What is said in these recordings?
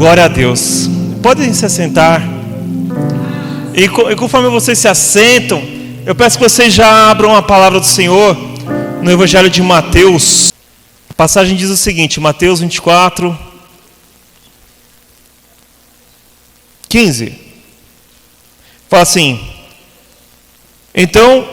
Glória a Deus. Podem se assentar. E conforme vocês se assentam, eu peço que vocês já abram a palavra do Senhor no Evangelho de Mateus. A passagem diz o seguinte, Mateus 24, 15. Fala assim: então,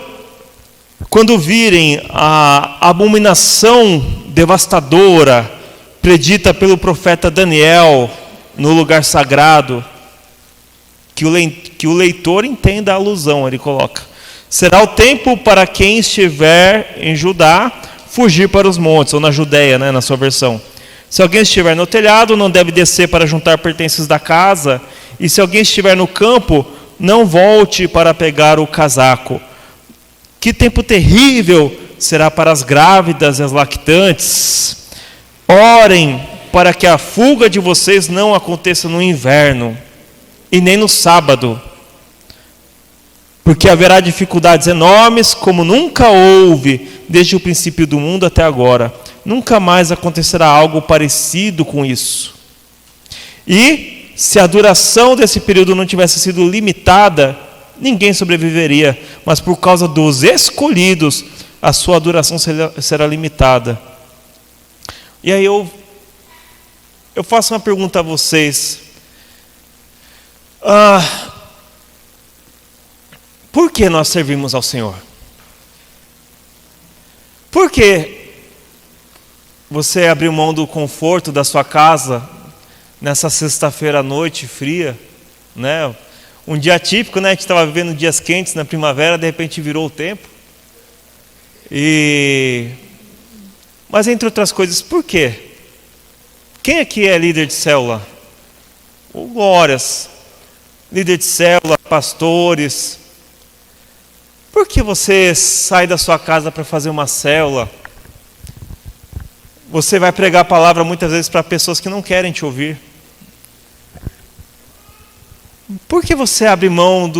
quando virem a abominação devastadora predita pelo profeta Daniel no lugar sagrado, que o leitor entenda a alusão, ele coloca: será o tempo para quem estiver em Judá fugir para os montes, ou na Judéia, na sua versão. Se alguém estiver no telhado, não deve descer para juntar pertences da casa, e se alguém estiver no campo, não volte para pegar o casaco. Que tempo terrível será para as grávidas e as lactantes. Orem para que a fuga de vocês não aconteça no inverno e nem no sábado, porque haverá dificuldades enormes como nunca houve desde o princípio do mundo até agora. Nunca mais acontecerá algo parecido com isso. E se a duração desse período não tivesse sido limitada, ninguém sobreviveria, mas por causa dos escolhidos, a sua duração será limitada. E aí eu faço uma pergunta a vocês. Por que nós servimos ao Senhor? Por que você abriu mão do conforto da sua casa nessa sexta-feira à noite fria, né? Um dia típico, né? A gente estava vivendo dias quentes na primavera, de repente virou o tempo. Mas entre outras coisas, por quê? Quem aqui é líder de célula? Glórias. Líder de célula, pastores. Por que você sai da sua casa para fazer uma célula? Você vai pregar a palavra muitas vezes para pessoas que não querem te ouvir. Por que você abre mão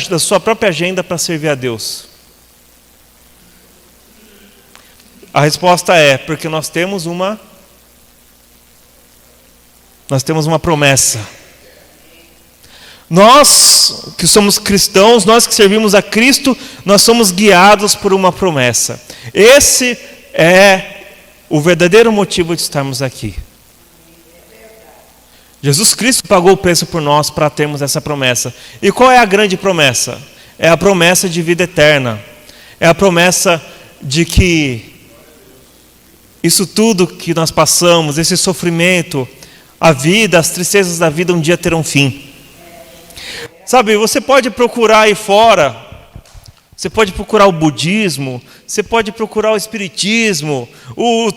da sua própria agenda para servir a Deus? A resposta é porque nós temos uma promessa. Nós que somos cristãos, nós que servimos a Cristo, nós somos guiados por uma promessa. Esse é o verdadeiro motivo de estarmos aqui. Jesus Cristo pagou o preço por nós para termos essa promessa. E qual é a grande promessa? É a promessa de vida eterna. É a promessa de que isso tudo que nós passamos, esse sofrimento, a vida, as tristezas da vida um dia terão fim. Sabe, você pode procurar aí fora, você pode procurar o budismo, você pode procurar o espiritismo,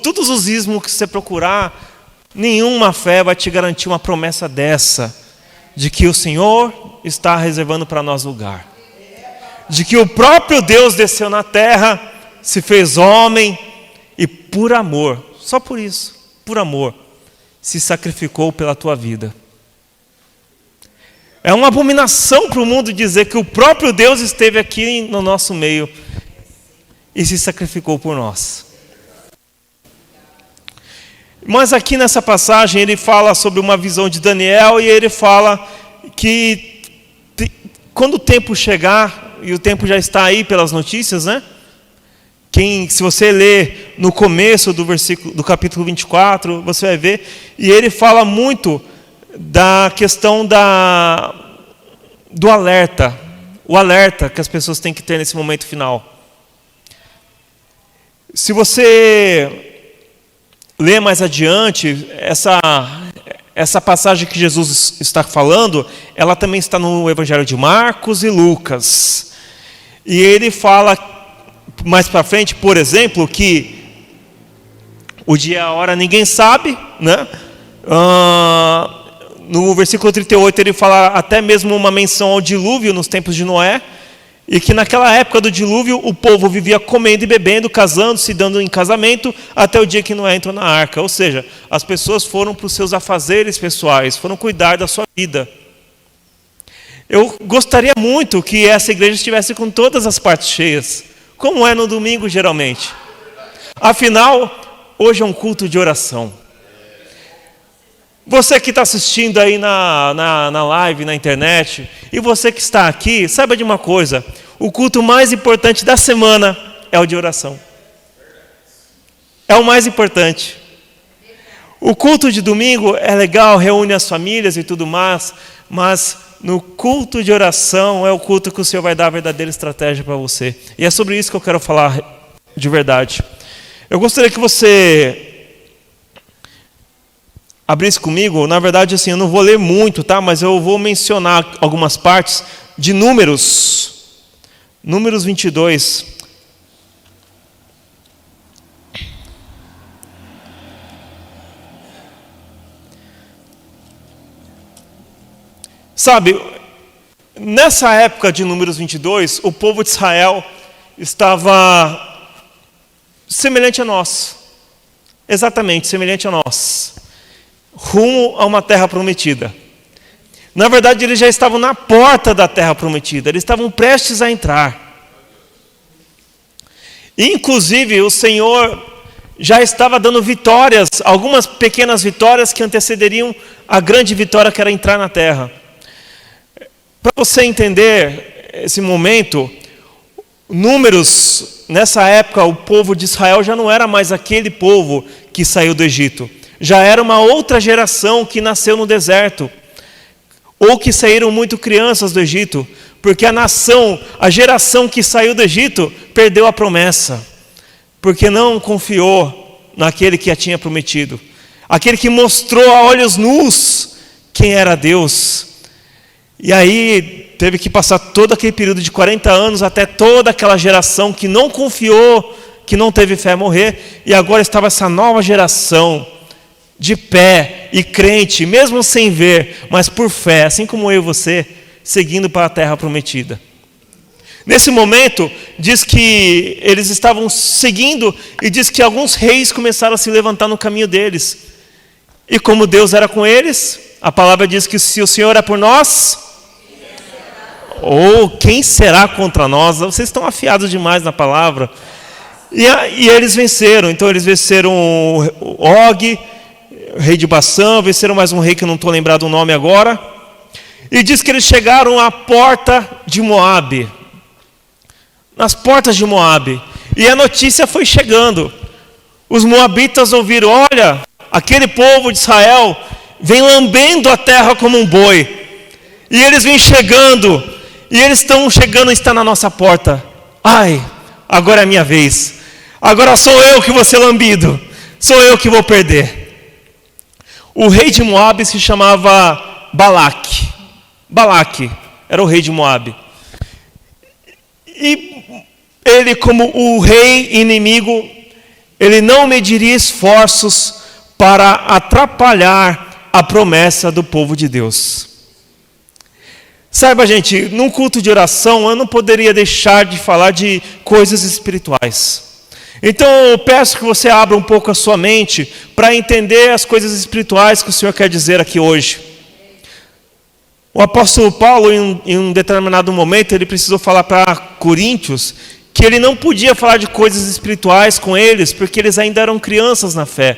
todos os ismos que você procurar, nenhuma fé vai te garantir uma promessa dessa, de que o Senhor está reservando para nós lugar. De que o próprio Deus desceu na terra, se fez homem e por amor, só por isso, por amor, se sacrificou pela tua vida. É uma abominação para o mundo dizer que o próprio Deus esteve aqui no nosso meio e se sacrificou por nós. Mas aqui nessa passagem ele fala sobre uma visão de Daniel e ele fala que quando o tempo chegar, e o tempo já está aí pelas notícias, né? Se você ler no começo do capítulo 24, você vai ver, e ele fala muito da questão do alerta, o alerta que as pessoas têm que ter nesse momento final. Se você ler mais adiante, essa passagem que Jesus está falando, ela também está no Evangelho de Marcos e Lucas. E ele fala mais para frente, por exemplo, que o dia e a hora ninguém sabe, né? No versículo 38 ele fala até mesmo uma menção ao dilúvio nos tempos de Noé, e que naquela época do dilúvio o povo vivia comendo e bebendo, casando-se, dando em casamento, até o dia que Noé entrou na arca. Ou seja, as pessoas foram para os seus afazeres pessoais, foram cuidar da sua vida. Eu gostaria muito que essa igreja estivesse com todas as partes cheias, como é no domingo geralmente. Afinal, hoje é um culto de oração. Você que está assistindo aí na live, na internet, e você que está aqui, saiba de uma coisa: o culto mais importante da semana é o de oração. É o mais importante. O culto de domingo é legal, reúne as famílias e tudo mais, mas no culto de oração é o culto que o Senhor vai dar a verdadeira estratégia para você. E é sobre isso que eu quero falar de verdade. Eu gostaria que você abrisse comigo. Na verdade, assim, eu não vou ler muito, tá? Mas eu vou mencionar algumas partes de Números. Números 22. Sabe, nessa época de Números 22, o povo de Israel estava semelhante a nós. Exatamente, semelhante a nós. Rumo a uma terra prometida. Na verdade, eles já estavam na porta da terra prometida. Eles estavam prestes a entrar. Inclusive, o Senhor já estava dando vitórias, algumas pequenas vitórias que antecederiam a grande vitória que era entrar na terra. Para você entender esse momento, Números, nessa época, o povo de Israel já não era mais aquele povo que saiu do Egito. Já era uma outra geração que nasceu no deserto, ou que saíram muito crianças do Egito, porque a geração que saiu do Egito, perdeu a promessa, porque não confiou naquele que a tinha prometido, aquele que mostrou a olhos nus quem era Deus. E aí teve que passar todo aquele período de 40 anos até toda aquela geração que não confiou, que não teve fé morrer, e agora estava essa nova geração de pé e crente, mesmo sem ver, mas por fé, assim como eu e você, seguindo para a terra prometida. Nesse momento, diz que eles estavam seguindo, e diz que alguns reis começaram a se levantar no caminho deles. E como Deus era com eles, a palavra diz que se o Senhor é por nós, ou quem será contra nós? Vocês estão afiados demais na palavra. E eles venceram. Então eles venceram o Og, rei de Bassã, venceram mais um rei que eu não estou lembrado o nome agora. E diz que eles chegaram à porta de Moabe. Nas portas de Moabe. E a notícia foi chegando. Os moabitas ouviram: olha, aquele povo de Israel vem lambendo a terra como um boi. E eles vêm chegando. E eles estão chegando e está na nossa porta. Ai, agora é a minha vez. Agora sou eu que vou ser lambido. Sou eu que vou perder. O rei de Moabe se chamava Balaque. Balaque era o rei de Moabe. E ele, como o rei inimigo, ele não mediria esforços para atrapalhar a promessa do povo de Deus. Saiba, gente, num culto de oração eu não poderia deixar de falar de coisas espirituais. Então eu peço que você abra um pouco a sua mente para entender as coisas espirituais que o Senhor quer dizer aqui hoje. O apóstolo Paulo, em um determinado momento, ele precisou falar para Coríntios que ele não podia falar de coisas espirituais com eles, porque eles ainda eram crianças na fé.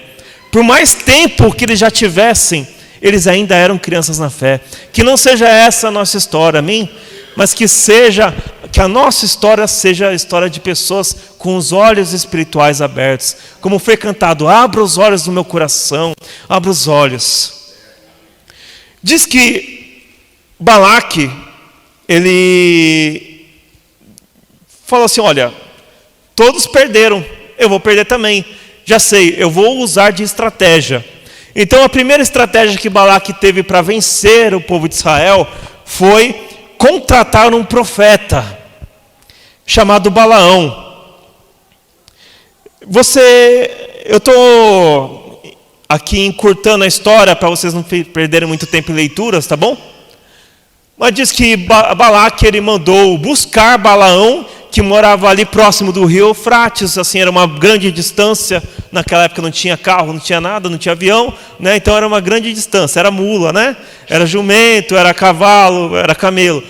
Por mais tempo que eles já tivessem, eles ainda eram crianças na fé. Que não seja essa a nossa história, amém? Mas que a nossa história seja a história de pessoas com os olhos espirituais abertos. Como foi cantado: abra os olhos do meu coração, abra os olhos. Diz que Balaque, ele falou assim: olha, todos perderam, eu vou perder também. Já sei, eu vou usar de estratégia. Então a primeira estratégia que Balaque teve para vencer o povo de Israel foi contratar um profeta chamado Balaão. Eu estou aqui encurtando a história para vocês não perderem muito tempo em leituras, tá bom? Mas diz que Balaque, ele mandou buscar Balaão, que morava ali próximo do rio Eufrates, assim, era uma grande distância. Naquela época não tinha carro, não tinha nada, não tinha avião, né? Então era uma grande distância, era mula, né? Era jumento, era cavalo, era camelo.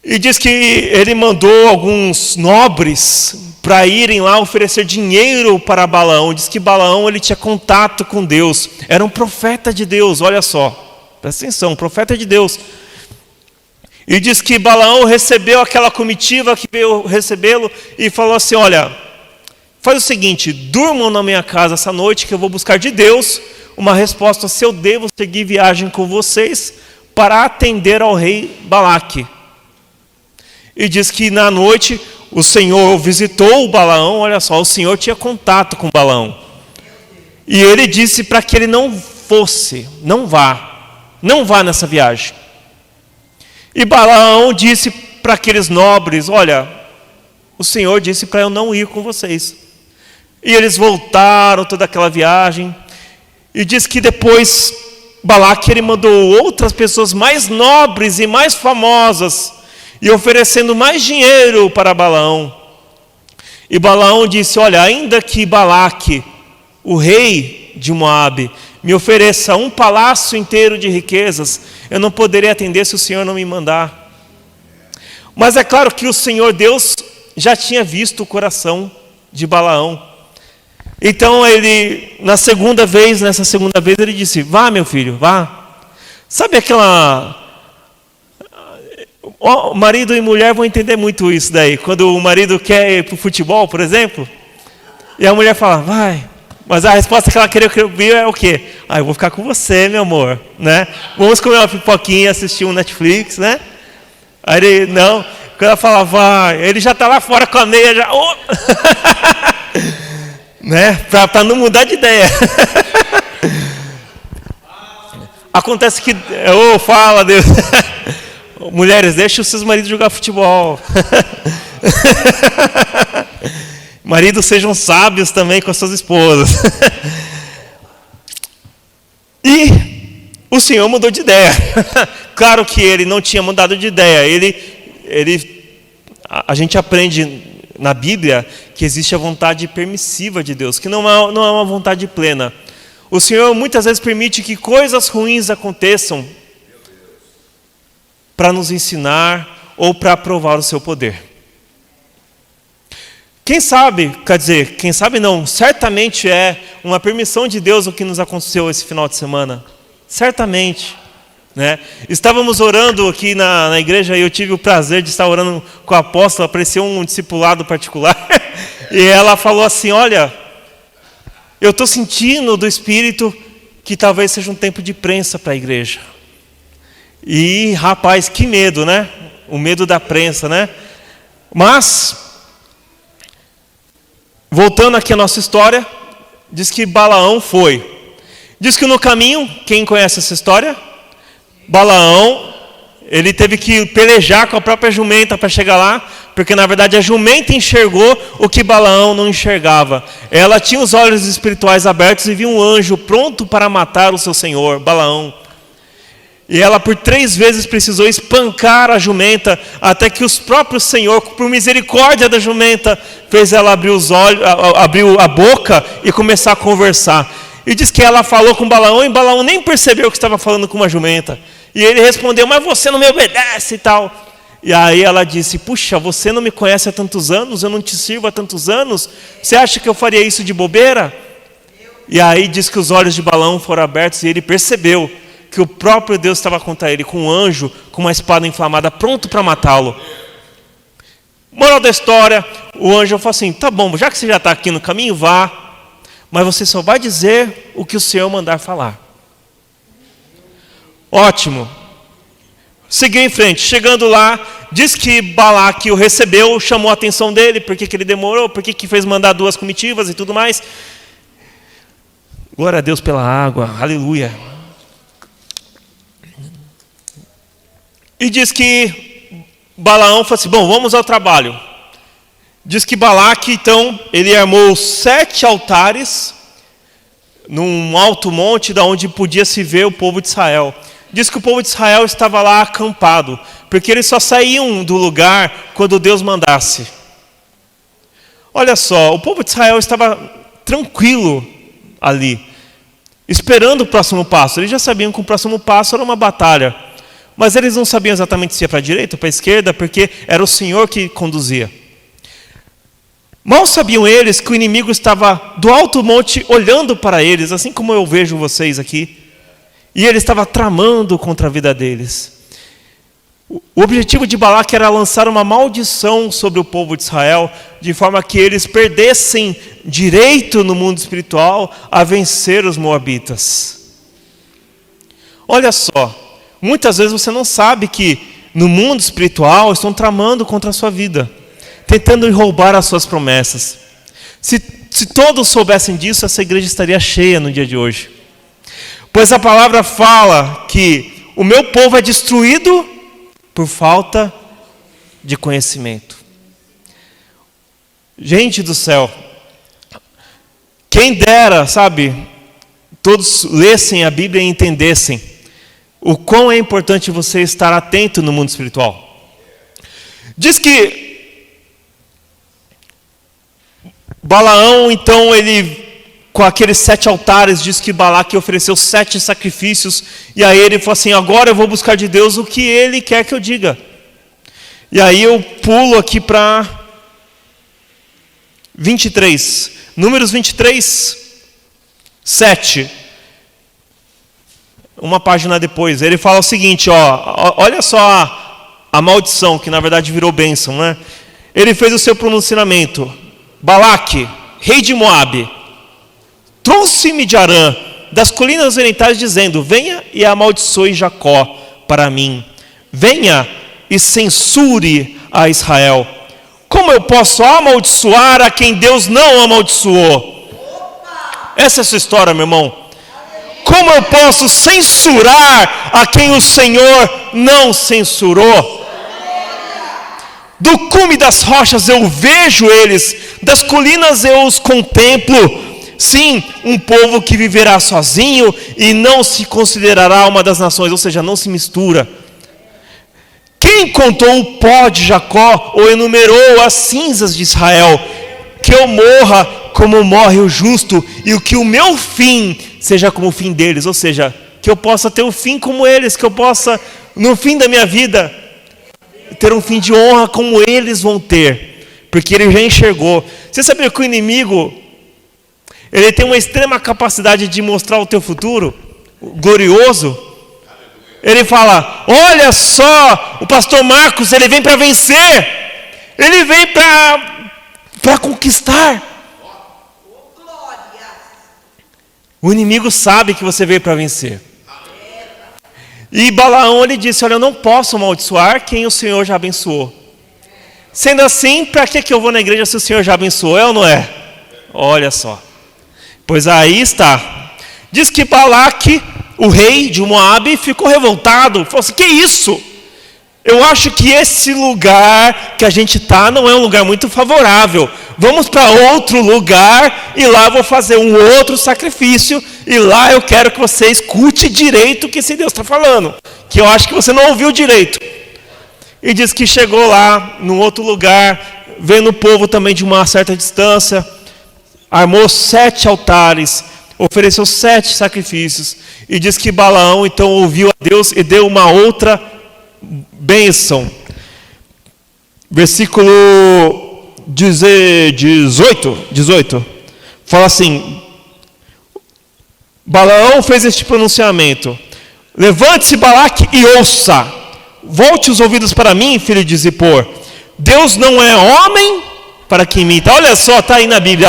E diz que ele mandou alguns nobres para irem lá oferecer dinheiro para Balaão. Diz que Balaão ele tinha contato com Deus, era um profeta de Deus, olha só, presta atenção, um profeta de Deus. E diz que Balaão recebeu aquela comitiva que veio recebê-lo e falou assim: olha, faz o seguinte, durmam na minha casa essa noite que eu vou buscar de Deus uma resposta se eu devo seguir viagem com vocês para atender ao rei Balaque. E diz que na noite o Senhor visitou o Balaão, olha só, o Senhor tinha contato com Balaão. E ele disse para que ele não fosse, não vá nessa viagem. E Balaão disse para aqueles nobres: olha, o Senhor disse para eu não ir com vocês. E eles voltaram toda aquela viagem. E diz que depois Balaque ele mandou outras pessoas mais nobres e mais famosas, e oferecendo mais dinheiro para Balaão. E Balaão disse: olha, ainda que Balaque, o rei de Moabe, me ofereça um palácio inteiro de riquezas, eu não poderei atender se o Senhor não me mandar. Mas é claro que o Senhor Deus já tinha visto o coração de Balaão. Então ele, nessa segunda vez, ele disse: vá, meu filho, vá. Sabe aquela... marido e mulher vão entender muito isso daí. Quando o marido quer ir para o futebol, por exemplo, e a mulher fala: vai. Mas a resposta que ela queria ouvir é o quê? Eu vou ficar com você, meu amor, né? Vamos comer uma pipoquinha, assistir um Netflix, né? Aí ele, não. Quando ela fala: vai, ele já está lá fora com a meia, já... Oh! né? Para não mudar de ideia. Acontece que... fala, Deus. Mulheres, deixem os seus maridos jogar futebol. Maridos, sejam sábios também com as suas esposas. E o Senhor mudou de ideia. Claro que ele não tinha mudado de ideia. A gente aprende na Bíblia que existe a vontade permissiva de Deus, que não é uma vontade plena. O Senhor muitas vezes permite que coisas ruins aconteçam para nos ensinar ou para provar o seu poder. Quem sabe não, certamente é uma permissão de Deus o que nos aconteceu esse final de semana. Certamente. Né? Estávamos orando aqui na igreja e eu tive o prazer de estar orando com a apóstola, apareceu um discipulado particular, e ela falou assim: olha, eu estou sentindo do Espírito que talvez seja um tempo de prensa para a igreja. E rapaz, que medo, né? O medo da prensa, né? Mas, voltando aqui à nossa história, diz que Balaão foi. Diz que no caminho, quem conhece essa história? Balaão, ele teve que pelejar com a própria jumenta para chegar lá, porque na verdade a jumenta enxergou o que Balaão não enxergava. Ela tinha os olhos espirituais abertos e viu um anjo pronto para matar o seu senhor, Balaão. E ela por 3 vezes precisou espancar a jumenta, até que o próprio Senhor, por misericórdia da jumenta, fez ela abrir os olhos, abriu a boca e começar a conversar. E diz que ela falou com Balaão, e Balaão nem percebeu que estava falando com uma jumenta. E ele respondeu: mas você não me obedece e tal. E aí ela disse: puxa, você não me conhece há tantos anos, eu não te sirvo há tantos anos, você acha que eu faria isso de bobeira? E aí diz que os olhos de Balaão foram abertos e ele percebeu que o próprio Deus estava contra ele, com um anjo, com uma espada inflamada, pronto para matá-lo. Moral da história, o anjo falou assim: tá bom, já que você já está aqui no caminho, vá, mas você só vai dizer o que o Senhor mandar falar. Ótimo. Seguiu em frente, chegando lá, diz que Balaque o recebeu, chamou a atenção dele, por que ele demorou, por que fez mandar 2 comitivas e tudo mais. Glória a Deus pela água, aleluia. E diz que Balaão falou assim: bom, vamos ao trabalho. Diz que Balaque, então, ele armou 7 altares num alto monte da onde podia se ver o povo de Israel. Diz que o povo de Israel estava lá acampado, porque eles só saíam do lugar quando Deus mandasse. Olha só, o povo de Israel estava tranquilo ali, esperando o próximo passo. Eles já sabiam que o próximo passo era uma batalha, mas eles não sabiam exatamente se ia para a direita ou para a esquerda, porque era o Senhor que conduzia. Mal sabiam eles que o inimigo estava do alto monte olhando para eles, assim como eu vejo vocês aqui. E ele estava tramando contra a vida deles. O objetivo de Balaque era lançar uma maldição sobre o povo de Israel, de forma que eles perdessem direito no mundo espiritual a vencer os moabitas. Olha só, muitas vezes você não sabe que no mundo espiritual estão tramando contra a sua vida, tentando roubar as suas promessas. Se todos soubessem disso, essa igreja estaria cheia no dia de hoje. Pois a palavra fala que o meu povo é destruído por falta de conhecimento. Gente do céu, quem dera, sabe, todos lessem a Bíblia e entendessem o quão é importante você estar atento no mundo espiritual. Diz que Balaão, então, ele, com aqueles 7 altares, diz que Balaque ofereceu 7 sacrifícios, e aí ele falou assim: agora eu vou buscar de Deus o que ele quer que eu diga. E aí eu pulo aqui para 23, Números 23, 7. Uma página depois, ele fala o seguinte, olha só a maldição, que na verdade virou bênção, né? Ele fez o seu pronunciamento: Balaque, rei de Moabe, trouxe-me de Arã, das colinas orientais, dizendo: venha e amaldiçoe Jacó para mim. Venha e censure a Israel. Como eu posso amaldiçoar a quem Deus não amaldiçoou? Essa é a sua história, meu irmão. Como eu posso censurar a quem o Senhor não censurou? Do cume das rochas eu vejo eles, das colinas eu os contemplo. Sim, um povo que viverá sozinho e não se considerará uma das nações, ou seja, não se mistura. Quem contou o pó de Jacó ou enumerou as cinzas de Israel? Que eu morra como morre o justo, e que o meu fim seja como o fim deles, ou seja, que eu possa ter um fim como eles, que eu possa, no fim da minha vida, ter um fim de honra como eles vão ter, porque ele já enxergou. Você sabia que o inimigo, ele tem uma extrema capacidade de mostrar o teu futuro glorioso? Ele fala: olha só, o pastor Marcos, ele vem para vencer, ele vem para conquistar. O inimigo sabe que você veio para vencer. E Balaão, ele disse: olha, eu não posso amaldiçoar quem o Senhor já abençoou. Sendo assim, para que eu vou na igreja se o Senhor já abençoou? É ou não é? Olha só. Pois aí está. Diz que Balaque, o rei de Moabe, ficou revoltado. Falou assim: que isso? Eu acho que esse lugar que a gente está não é um lugar muito favorável. Vamos para outro lugar e lá eu vou fazer um outro sacrifício. E lá eu quero que você escute direito o que esse Deus está falando. Que eu acho que você não ouviu direito. E diz que chegou lá, num outro lugar, vendo o povo também de uma certa distância, armou 7 altares, ofereceu 7 sacrifícios. E diz que Balaão então ouviu a Deus e deu uma outra bênção. Versículo 18. Fala assim: Balaão fez este pronunciamento: levante-se, Balaque, e ouça. Volte os ouvidos para mim, filho de Zippor. Deus não é homem para que imita. Olha só, está aí na Bíblia.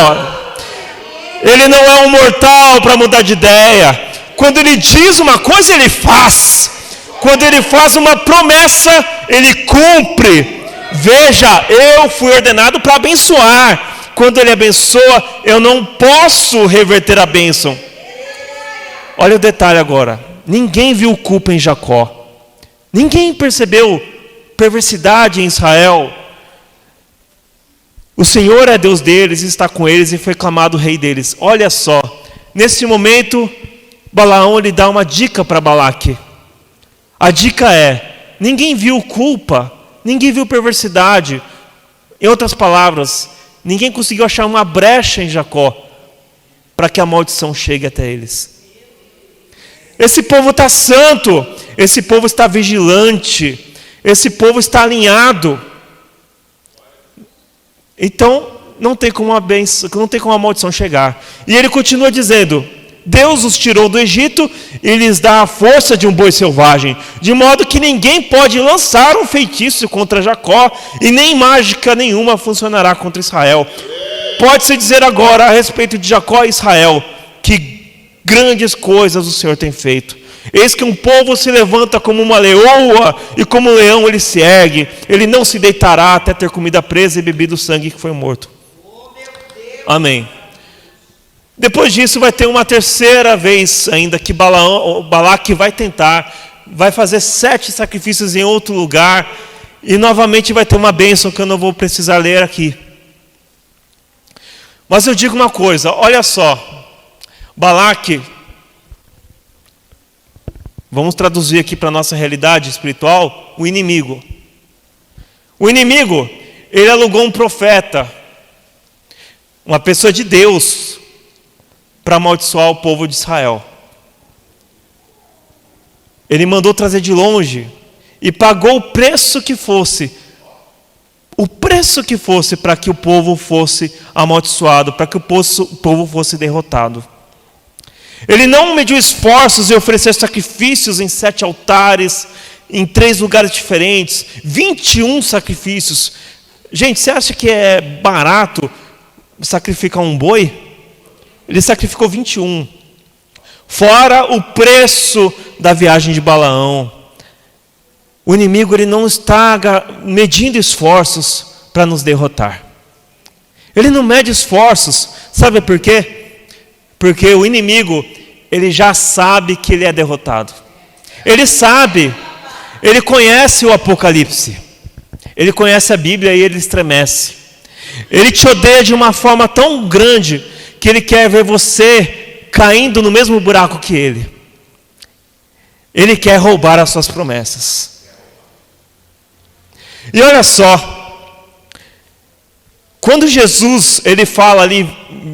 Ele não é um mortal para mudar de ideia. Quando ele diz uma coisa, ele faz. Quando ele faz uma promessa, ele cumpre. Veja, eu fui ordenado para abençoar. Quando ele abençoa, eu não posso reverter a bênção. Olha o detalhe agora. Ninguém viu culpa em Jacó. Ninguém percebeu perversidade em Israel. O Senhor é Deus deles, está com eles e foi clamado rei deles. Olha só, nesse momento, Balaão lhe dá uma dica para Balaque. A dica é: ninguém viu culpa, ninguém viu perversidade. Em outras palavras, ninguém conseguiu achar uma brecha em Jacó para que a maldição chegue até eles. Esse povo está santo, esse povo está vigilante, esse povo está alinhado. Então, não tem como a maldição chegar. E ele continua dizendo: Deus os tirou do Egito e lhes dá a força de um boi selvagem, de modo que ninguém pode lançar um feitiço contra Jacó, e nem mágica nenhuma funcionará contra Israel. Pode-se dizer agora a respeito de Jacó e Israel, que grandes coisas o Senhor tem feito. Eis que um povo se levanta como uma leoa, e como um leão ele se ergue. Ele não se deitará até ter comida presa e bebido o sangue que foi morto. Amém. Depois disso vai ter uma terceira vez ainda que Balaque vai tentar, vai fazer 7 sacrifícios em outro lugar, e novamente vai ter uma bênção que eu não vou precisar ler aqui. Mas eu digo uma coisa, olha só, Balaque, vamos traduzir aqui para a nossa realidade espiritual, o inimigo. O inimigo, ele alugou um profeta, uma pessoa de Deus, para amaldiçoar o povo de Israel. Ele mandou trazer de longe e pagou o preço que fosse para que o povo fosse amaldiçoado, para que o povo fosse derrotado. Ele não mediu esforços em oferecer sacrifícios em 7 altares, em 3 lugares diferentes, 21 sacrifícios. Gente, você acha que é barato sacrificar um boi? Ele sacrificou 21. Fora o preço da viagem de Balaão. O inimigo, ele não está medindo esforços para nos derrotar. Ele não mede esforços. Sabe por quê? Porque o inimigo, ele já sabe que ele é derrotado. Ele sabe. Ele conhece o Apocalipse. Ele conhece a Bíblia e ele estremece. Ele te odeia de uma forma tão grande que ele quer ver você caindo no mesmo buraco que ele. Ele quer roubar as suas promessas. E olha só, quando Jesus, ele fala ali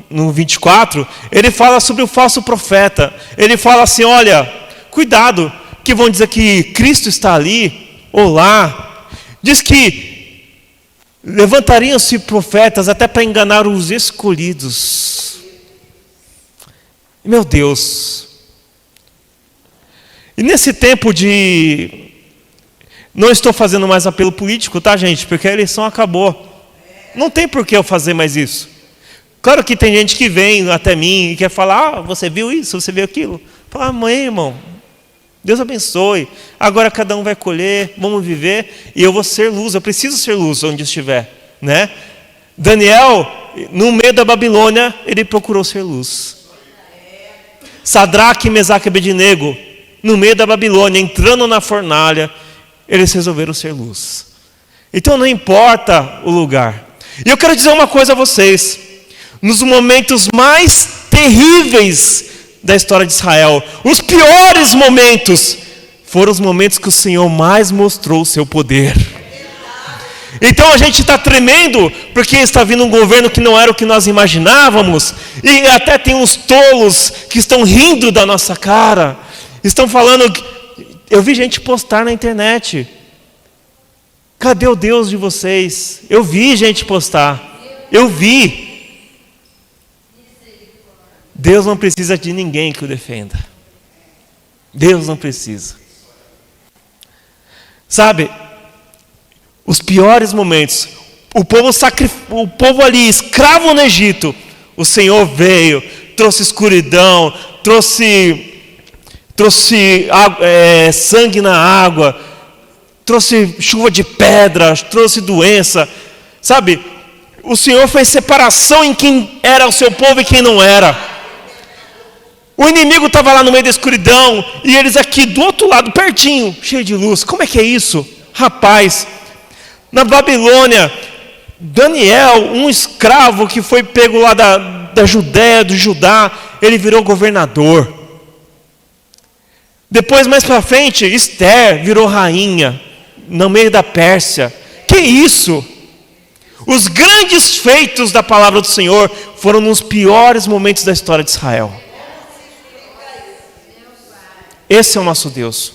no 24, ele fala sobre o falso profeta. Ele fala assim, olha, cuidado, que vão dizer que Cristo está ali ou lá. Diz que levantariam-se profetas até para enganar os escolhidos. Meu Deus. E nesse tempo de... Não estou fazendo mais apelo político, tá, gente? Porque a eleição acabou. Não tem por que eu fazer mais isso. Claro que tem gente que vem até mim e quer falar, você viu isso, você viu aquilo. Fala, mãe, irmão, Deus abençoe. Agora cada um vai colher, vamos viver, e eu vou ser luz, eu preciso ser luz onde estiver, né? Daniel, no meio da Babilônia, ele procurou ser luz. Sadraque, Mesaque e Abednego, no meio da Babilônia, entrando na fornalha, eles resolveram ser luz. Então não importa o lugar. E eu quero dizer uma coisa a vocês. Nos momentos mais terríveis da história de Israel, os piores momentos, foram os momentos que o Senhor mais mostrou o seu poder. Então a gente está tremendo, porque está vindo um governo que não era o que nós imaginávamos, e até tem uns tolos que estão rindo da nossa cara, estão falando, eu vi gente postar na internet, cadê o Deus de vocês? Eu vi gente postar, eu vi. Deus não precisa de ninguém que o defenda. Deus não precisa. Sabe, os piores momentos, o povo ali, escravo no Egito, o Senhor veio, trouxe escuridão, trouxe sangue na água, trouxe chuva de pedras, trouxe doença, sabe? O Senhor fez separação em quem era o seu povo e quem não era. O inimigo estava lá no meio da escuridão, e eles aqui do outro lado, pertinho, cheio de luz. Como é que é isso? Rapaz, na Babilônia, Daniel, um escravo que foi pego lá da Judéia, do Judá, ele virou governador. Depois, mais para frente, Esther virou rainha, no meio da Pérsia. Que isso? Os grandes feitos da palavra do Senhor foram nos piores momentos da história de Israel. Esse é o nosso Deus.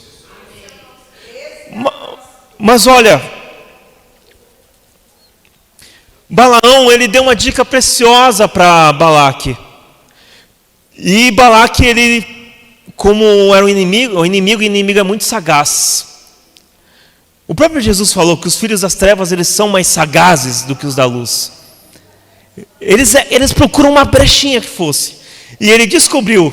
Mas olha, Balaão, ele deu uma dica preciosa para Balaque. E Balaque, ele, como era o inimigo é muito sagaz. O próprio Jesus falou que os filhos das trevas, eles são mais sagazes do que os da luz. Eles procuram uma brechinha que fosse. E ele descobriu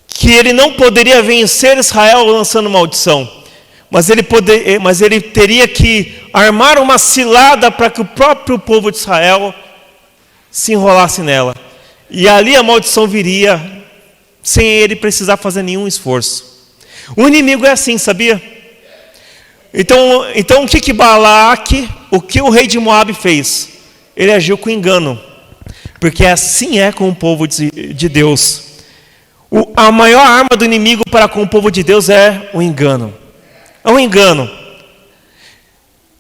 que ele não poderia vencer Israel lançando maldição. Mas ele teria que armar uma cilada para que o próprio povo de Israel se enrolasse nela. E ali a maldição viria sem ele precisar fazer nenhum esforço. O inimigo é assim, sabia? Então o que Balaque, o que o rei de Moabe fez? Ele agiu com engano. Porque assim é com o povo de Deus. A maior arma do inimigo para com o povo de Deus é o engano. É um engano.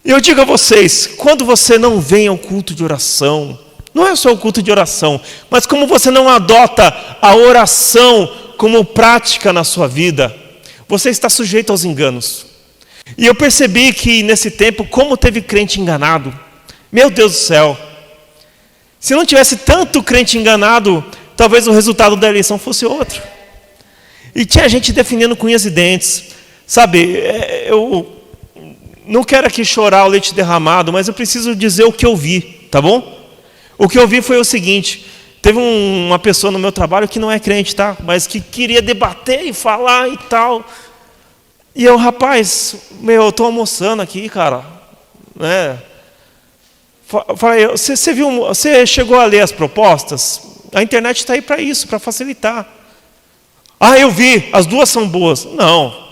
E eu digo a vocês, quando você não vem ao culto de oração, não é só o culto de oração, mas como você não adota a oração como prática na sua vida, você está sujeito aos enganos. E eu percebi que nesse tempo, como teve crente enganado, meu Deus do céu, se não tivesse tanto crente enganado, talvez o resultado da eleição fosse outro. E tinha gente defendendo com unhas e dentes. Sabe, eu não quero aqui chorar o leite derramado, mas eu preciso dizer o que eu vi, tá bom? O que eu vi foi o seguinte: teve uma pessoa no meu trabalho que não é crente, tá? Mas que queria debater e falar e tal. E eu, rapaz, eu estou almoçando aqui, cara, né? Falei, você chegou a ler as propostas? A internet está aí para isso, para facilitar. Ah, eu vi, as duas são boas. Não.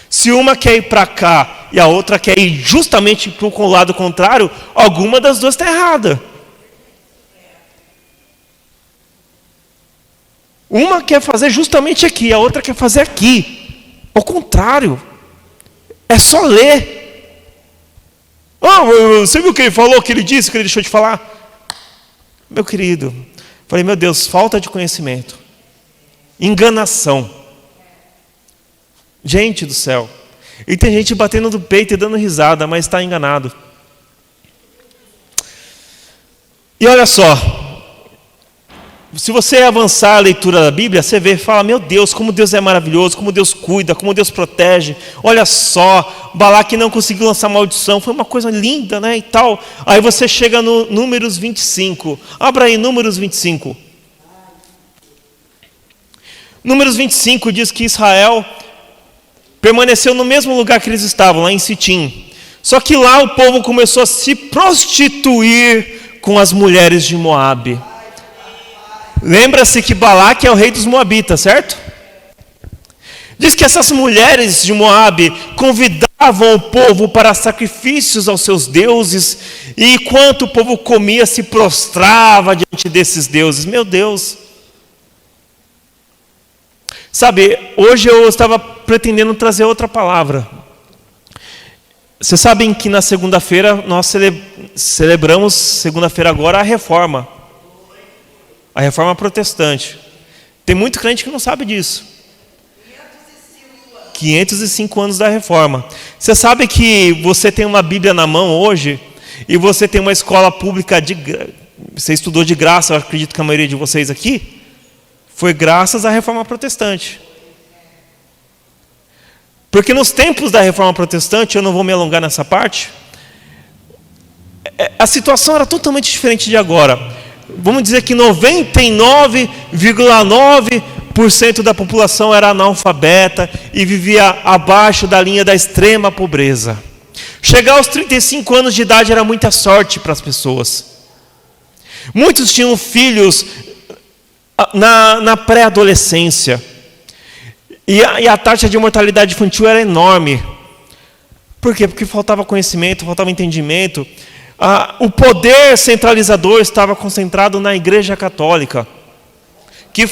Se uma quer ir para cá e a outra quer ir justamente para o lado contrário, alguma das duas está errada. Uma quer fazer justamente aqui, a outra quer fazer aqui. Ao contrário. É só ler. Ah, você viu o que ele falou, o que ele disse, o que ele deixou de falar? Meu querido, falei, meu Deus, falta de conhecimento. Enganação. Gente do céu. E tem gente batendo no peito e dando risada, mas está enganado. E olha só, se você avançar a leitura da Bíblia, você vê e fala, meu Deus, como Deus é maravilhoso, como Deus cuida, como Deus protege. Olha só, Balaque não conseguiu lançar maldição, foi uma coisa linda, né, e tal. Aí você chega no Números 25. Abra aí, Números 25. Números 25 diz que Israel permaneceu no mesmo lugar que eles estavam, lá em Sitim. Só que lá o povo começou a se prostituir com as mulheres de Moabe. Lembra-se que Balaque é o rei dos Moabitas, certo? Diz que essas mulheres de Moabe convidavam o povo para sacrifícios aos seus deuses, e enquanto o povo comia, se prostrava diante desses deuses. Meu Deus! Sabe, hoje eu estava pretendendo trazer outra palavra. Vocês sabem que na segunda-feira nós celebramos, segunda-feira agora, a reforma. A reforma protestante. Tem muito crente que não sabe disso. 505 anos da reforma. Você sabe que você tem uma Bíblia na mão hoje, e você tem uma escola pública você estudou de graça, eu acredito que a maioria de vocês aqui, foi graças à reforma protestante. Porque nos tempos da reforma protestante, eu não vou me alongar nessa parte, a situação era totalmente diferente de agora. Vamos dizer que 99,9% da população era analfabeta e vivia abaixo da linha da extrema pobreza. Chegar aos 35 anos de idade era muita sorte para as pessoas. Muitos tinham filhos na pré-adolescência. E a taxa de mortalidade infantil era enorme. Por quê? Porque faltava conhecimento, faltava entendimento. O poder centralizador estava concentrado na Igreja Católica, que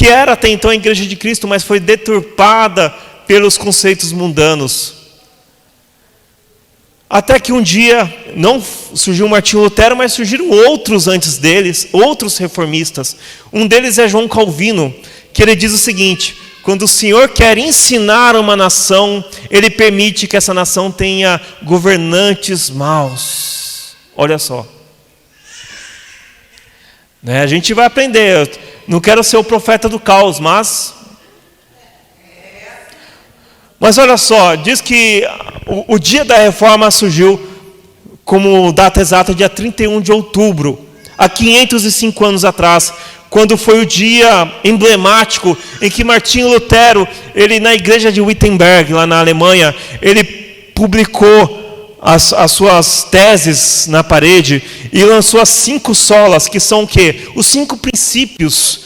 era até então a Igreja de Cristo, mas foi deturpada pelos conceitos mundanos. Até que um dia, não surgiu Martinho Lutero, mas surgiram outros antes deles, outros reformistas. Um deles é João Calvino, que ele diz o seguinte: quando o Senhor quer ensinar uma nação, Ele permite que essa nação tenha governantes maus. Olha só. Né? A gente vai aprender. Eu não quero ser o profeta do caos, mas olha só, diz que o dia da reforma surgiu como data exata dia 31 de outubro, há 505 anos atrás, quando foi o dia emblemático em que Martinho Lutero, ele na igreja de Wittenberg, lá na Alemanha, ele publicou as suas teses na parede e lançou as 5 solas, que são o quê? Os 5 princípios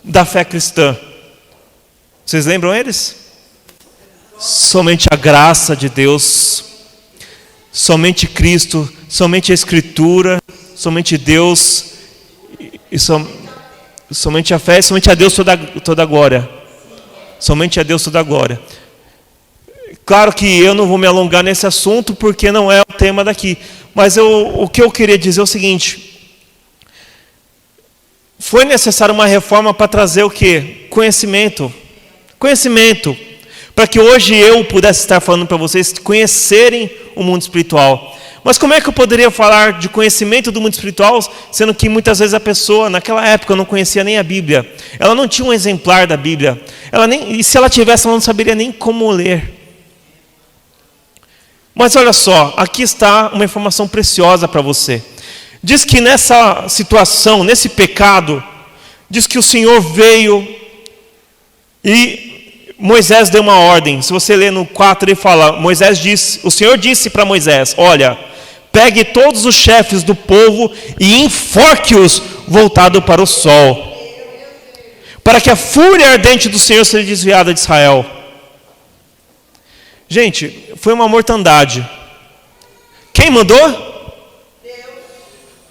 da fé cristã. Vocês lembram eles? Somente a graça de Deus, somente Cristo, somente a Escritura, somente Deus, somente a fé e somente a Deus toda a glória. Somente a Deus toda a glória. Claro que eu não vou me alongar nesse assunto porque não é o tema daqui. Mas o que eu queria dizer é o seguinte. Foi necessário uma reforma para trazer o quê? Conhecimento. Conhecimento. Para que hoje eu pudesse estar falando para vocês conhecerem o mundo espiritual. Mas como é que eu poderia falar de conhecimento do mundo espiritual, sendo que muitas vezes a pessoa, naquela época, não conhecia nem a Bíblia. Ela não tinha um exemplar da Bíblia. E se ela tivesse, ela não saberia nem como ler. Mas olha só, aqui está uma informação preciosa para você. Diz que nessa situação, nesse pecado, diz que o Senhor veio e Moisés deu uma ordem. Se você ler no 4, ele fala, o Senhor disse para Moisés, olha, pegue todos os chefes do povo e enforque-os voltado para o sol, para que a fúria ardente do Senhor seja desviada de Israel. Gente, foi uma mortandade. Quem mandou?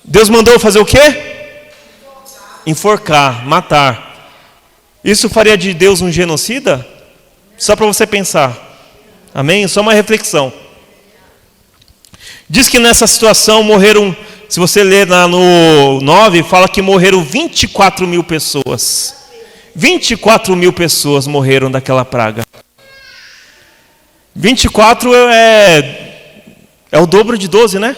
Deus mandou fazer o quê? Enforcar, matar. Isso faria de Deus um genocida? Só para você pensar. Amém? Só uma reflexão. Diz que nessa situação morreram, se você ler lá no 9, fala que morreram 24 mil pessoas. 24 mil pessoas morreram daquela praga. 24 é o dobro de 12, né?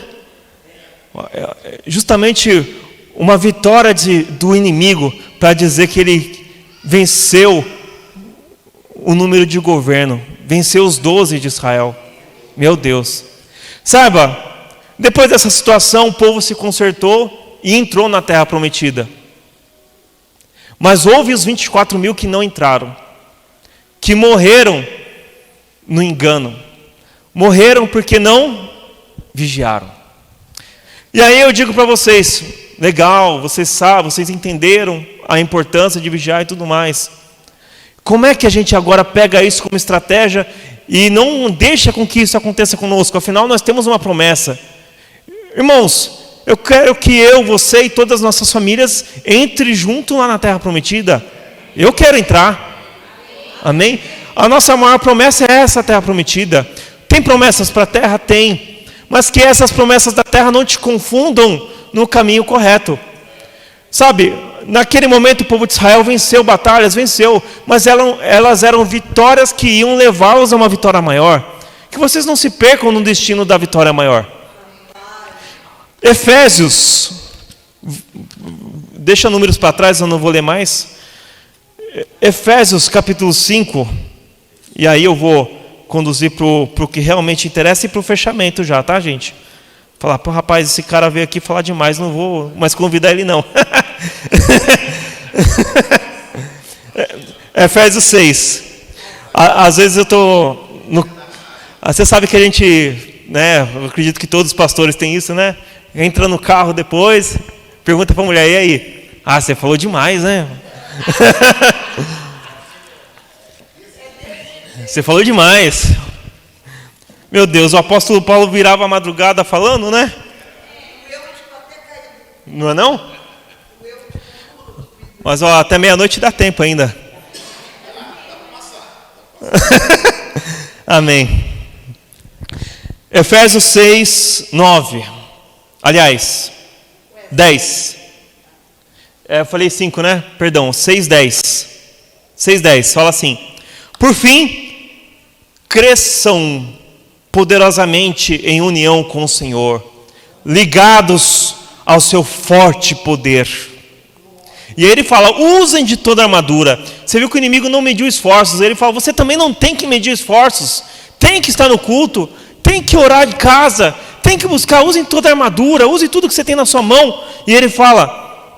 É justamente uma vitória do inimigo para dizer que ele venceu o número de governo, venceu os 12 de Israel. Meu Deus. Saiba, depois dessa situação o povo se consertou e entrou na terra prometida. Mas houve os 24 mil que não entraram, que morreram no engano, morreram porque não vigiaram. E aí eu digo para vocês, legal, vocês sabem, vocês entenderam a importância de vigiar e tudo mais. Como é que a gente agora pega isso como estratégia e não deixa com que isso aconteça conosco? Afinal, nós temos uma promessa. Irmãos, eu quero que eu, você e todas as nossas famílias entre junto lá na terra prometida. Eu quero entrar. Amém? A nossa maior promessa é essa terra prometida. Tem promessas para a terra? Tem. Mas que essas promessas da terra não te confundam no caminho correto. Sabe, naquele momento o povo de Israel venceu batalhas, mas elas eram vitórias que iam levá-los a uma vitória maior. Que vocês não se percam no destino da vitória maior. Efésios, deixa números para trás, eu não vou ler mais. Efésios capítulo 5, e aí eu vou conduzir para o que realmente interessa e para o fechamento já, tá, gente? Falar, pô, rapaz, esse cara veio aqui falar demais, não vou mais convidar ele não. Efésios 6. Às vezes eu estou... Você sabe que a gente, né, eu acredito que todos os pastores têm isso, né? Entra no carro depois, pergunta para a mulher, e aí? Ah, você falou demais, né? Você falou demais. Meu Deus, o apóstolo Paulo virava a madrugada falando, né? Não é não? Mas ó, até meia-noite dá tempo ainda. Amém. Efésios 6, 9. Aliás, 10. Eu falei 5, né? Perdão, 6, 10. 6, 10, fala assim. Por fim, cresçam poderosamente em união com o Senhor, ligados ao seu forte poder. E aí ele fala, usem de toda a armadura. Você viu que o inimigo não mediu esforços. Ele fala, você também não tem que medir esforços. Tem que estar no culto, tem que orar de casa, tem que buscar, usem toda a armadura, use tudo que você tem na sua mão. E ele fala,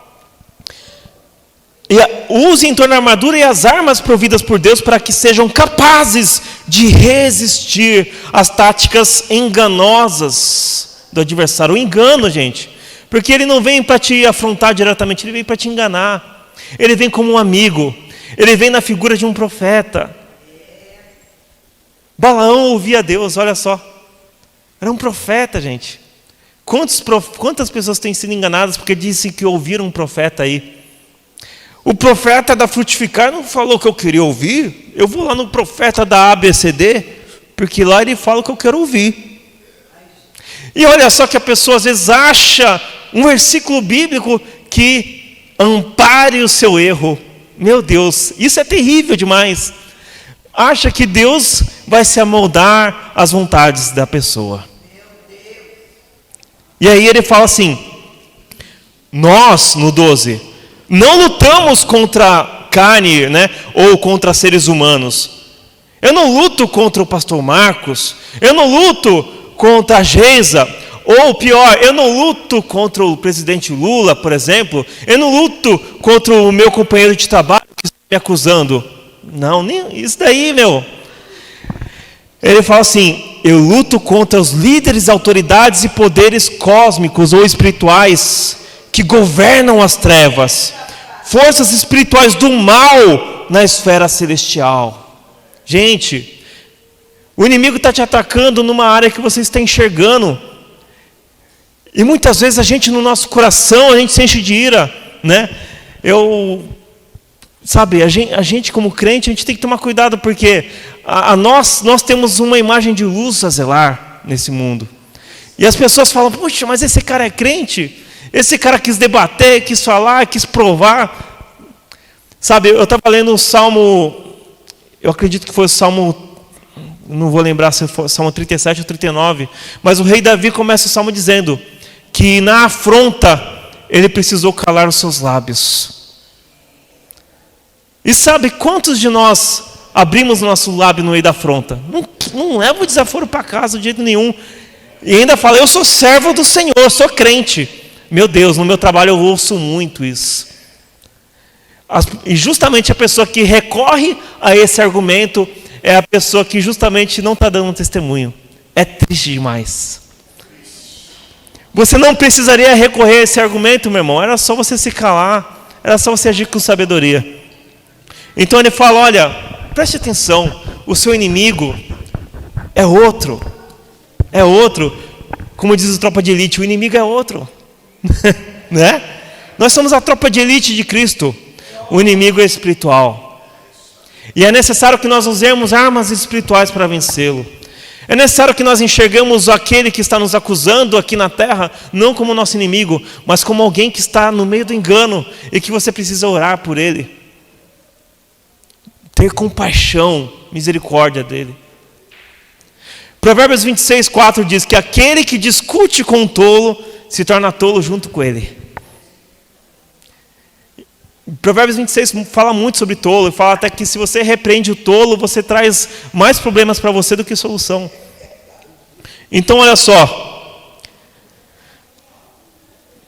usem toda a armadura e as armas providas por Deus para que sejam capazes de resistir às táticas enganosas do adversário. O engano, gente, porque ele não vem para te afrontar diretamente, ele vem para te enganar. Ele vem como um amigo, ele vem na figura de um profeta. Balaão ouvia Deus, olha só. Era um profeta, gente. Quantas pessoas têm sido enganadas porque dizem que ouviram um profeta aí? O profeta da Frutificar não falou o que eu queria ouvir. Eu vou lá no profeta da ABCD, porque lá ele fala o que eu quero ouvir. E olha só que a pessoa às vezes acha um versículo bíblico que ampare o seu erro. Meu Deus, isso é terrível demais. Acha que Deus vai se amoldar às vontades da pessoa. E aí ele fala assim, nós, no 12, não lutamos contra carne, né, ou contra seres humanos. Eu não luto contra o pastor Marcos, eu não luto contra a Geisa, ou pior, eu não luto contra o presidente Lula, por exemplo, eu não luto contra o meu companheiro de trabalho que está me acusando. Não, nem isso daí, meu. Ele fala assim, eu luto contra os líderes, autoridades e poderes cósmicos ou espirituais que governam as trevas, forças espirituais do mal na esfera celestial. Gente, o inimigo está te atacando numa área que você está enxergando. E muitas vezes a gente no nosso coração, a gente se enche de ira, né? Sabe, a gente como crente, a gente tem que tomar cuidado, porque nós temos uma imagem de luz a zelar nesse mundo. E as pessoas falam, puxa, mas esse cara é crente? Esse cara quis debater, quis falar, quis provar. Sabe, eu estava lendo um salmo, eu acredito que foi o salmo, não vou lembrar se foi o salmo 37 ou 39, mas o rei Davi começa o salmo dizendo que na afronta ele precisou calar os seus lábios. E sabe quantos de nós abrimos nosso lábio no meio da afronta? Não leva o desaforo para casa de jeito nenhum. E ainda fala, eu sou servo do Senhor, eu sou crente. Meu Deus, no meu trabalho eu ouço muito isso. E justamente a pessoa que recorre a esse argumento é a pessoa que justamente não está dando um testemunho. É triste demais. Você não precisaria recorrer a esse argumento, meu irmão. Era só você se calar. Era só você agir com sabedoria. Então ele fala, olha, preste atenção. O seu inimigo é outro. É outro. Como diz a tropa de elite, o inimigo é outro. Né? Nós somos a tropa de elite de Cristo. O inimigo é espiritual. E é necessário que nós usemos armas espirituais para vencê-lo. É necessário que nós enxergamos aquele que está nos acusando aqui na terra, não como nosso inimigo, mas como alguém que está no meio do engano e que você precisa orar por ele. Ter compaixão, misericórdia dele. Provérbios 26, 4 diz que aquele que discute com o tolo se torna tolo junto com ele. Provérbios 26 fala muito sobre tolo, e fala até que se você repreende o tolo, você traz mais problemas para você do que solução. Então olha só,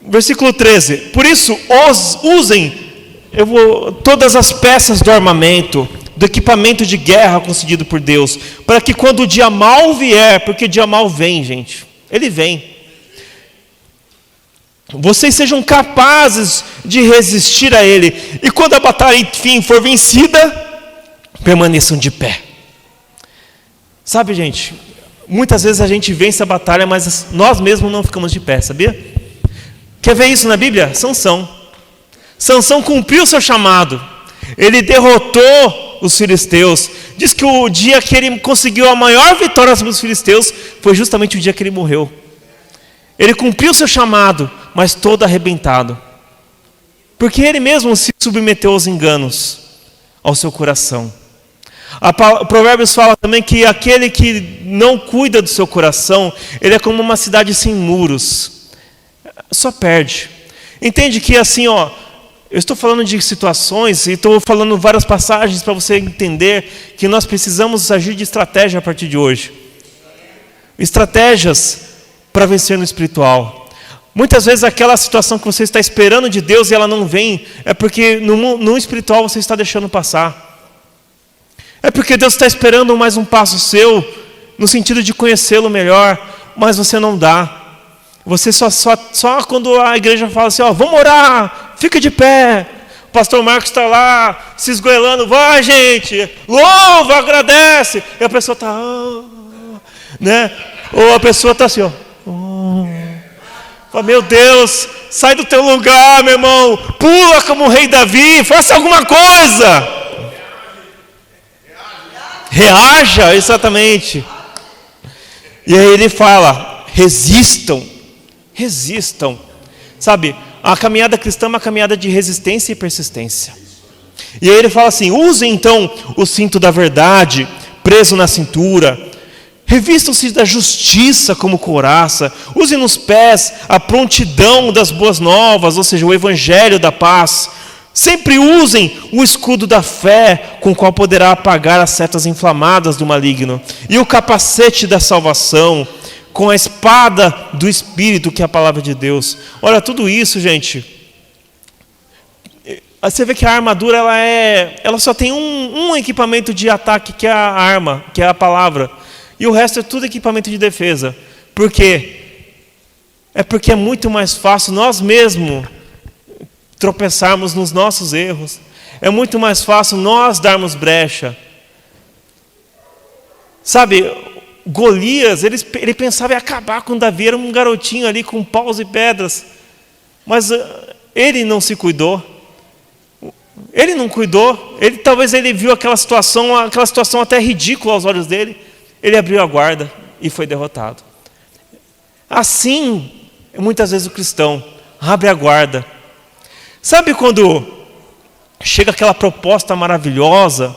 versículo 13, por isso usem todas as peças do armamento, do equipamento de guerra concedido por Deus, para que quando o dia mau vier, porque o dia mau vem, gente, ele vem, vocês sejam capazes de resistir a ele, e quando a batalha enfim for vencida, permaneçam de pé. Sabe, gente, muitas vezes a gente vence a batalha, mas nós mesmos não ficamos de pé, sabia? Quer ver isso na Bíblia? Sansão cumpriu o seu chamado, ele derrotou os filisteus. Diz que o dia que ele conseguiu a maior vitória sobre os filisteus foi justamente o dia que ele morreu. Ele cumpriu o seu chamado, mas todo arrebentado, porque ele mesmo se submeteu aos enganos ao seu coração. O Provérbios fala também que aquele que não cuida do seu coração, ele é como uma cidade sem muros. só perde. Entende que assim, ó, eu estou falando de situações e estou falando várias passagens para você entender que nós precisamos agir de estratégia a partir de hoje. Estratégias para vencer no espiritual. Muitas vezes aquela situação que você está esperando de Deus e ela não vem, é porque no espiritual você está deixando passar. É porque Deus está esperando mais um passo seu, no sentido de conhecê-lo melhor, mas você não dá. Você só quando a igreja fala assim, ó, vamos orar, fica de pé. O pastor Marcos está lá, se esgoelando, vai gente, louva, agradece. E a pessoa está, né? Ou a pessoa está assim, ó. Fala, meu Deus, sai do teu lugar, meu irmão. Pula como o rei Davi, faça alguma coisa. Reaja, exatamente. E aí ele fala, resistam. Sabe, a caminhada cristã é uma caminhada de resistência e persistência. E aí ele fala assim, usem então o cinto da verdade, preso na cintura, revistam-se da justiça como couraça, usem nos pés a prontidão das boas novas, ou seja, o evangelho da paz. Sempre usem o escudo da fé, com o qual poderá apagar as setas inflamadas do maligno, e o capacete da salvação, com a espada do Espírito, que é a palavra de Deus. Olha, tudo isso, gente. Você vê que a armadura, ela só tem um equipamento de ataque, que é a arma, que é a palavra. E o resto é tudo equipamento de defesa. Por quê? É porque é muito mais fácil nós mesmos tropeçarmos nos nossos erros. É muito mais fácil nós darmos brecha. Sabe, Golias, ele pensava em acabar com Davi, era um garotinho ali com paus e pedras, mas ele não se cuidou, talvez ele viu aquela situação até ridícula aos olhos dele, ele abriu a guarda e foi derrotado. Assim, muitas vezes o cristão abre a guarda. Sabe quando chega aquela proposta maravilhosa,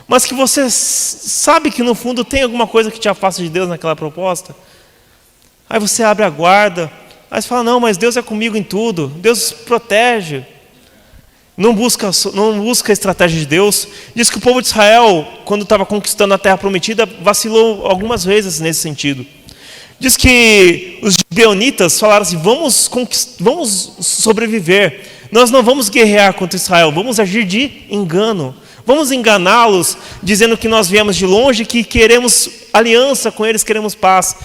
mas que você sabe que no fundo tem alguma coisa que te afasta de Deus naquela proposta? Aí você abre a guarda, aí você fala, não, mas Deus é comigo em tudo, Deus protege. Não busca a estratégia de Deus. Diz que o povo de Israel, quando estava conquistando a terra prometida, vacilou algumas vezes nesse sentido. Diz que os gibeonitas falaram assim, vamos sobreviver, nós não vamos guerrear contra Israel, vamos agir de engano. Vamos enganá-los, dizendo que nós viemos de longe, que queremos aliança com eles, queremos paz.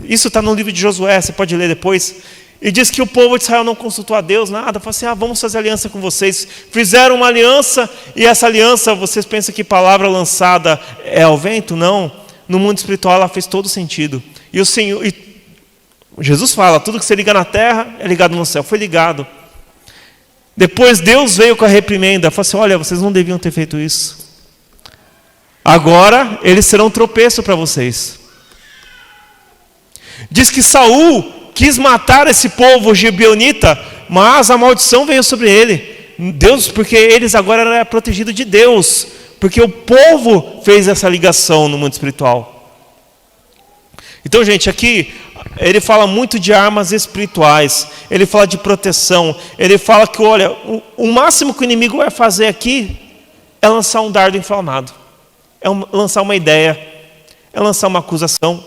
Isso está no livro de Josué, você pode ler depois. E diz que o povo de Israel não consultou a Deus, nada. Falou assim, vamos fazer aliança com vocês. Fizeram uma aliança, e essa aliança, vocês pensam que palavra lançada é ao vento? Não. No mundo espiritual ela fez todo sentido. E o Senhor, Jesus fala, tudo que você liga na terra é ligado no céu. Foi ligado. Depois Deus veio com a reprimenda, falou assim, olha, vocês não deviam ter feito isso. Agora eles serão tropeço para vocês. Diz que Saul quis matar esse povo gibeonita, mas a maldição veio sobre ele. Deus, porque eles agora eram protegidos de Deus, porque o povo fez essa ligação no mundo espiritual. Então, gente, aqui ele fala muito de armas espirituais, ele fala de proteção, ele fala que, olha, o máximo que o inimigo vai fazer aqui é lançar um dardo inflamado, é lançar uma ideia, é lançar uma acusação,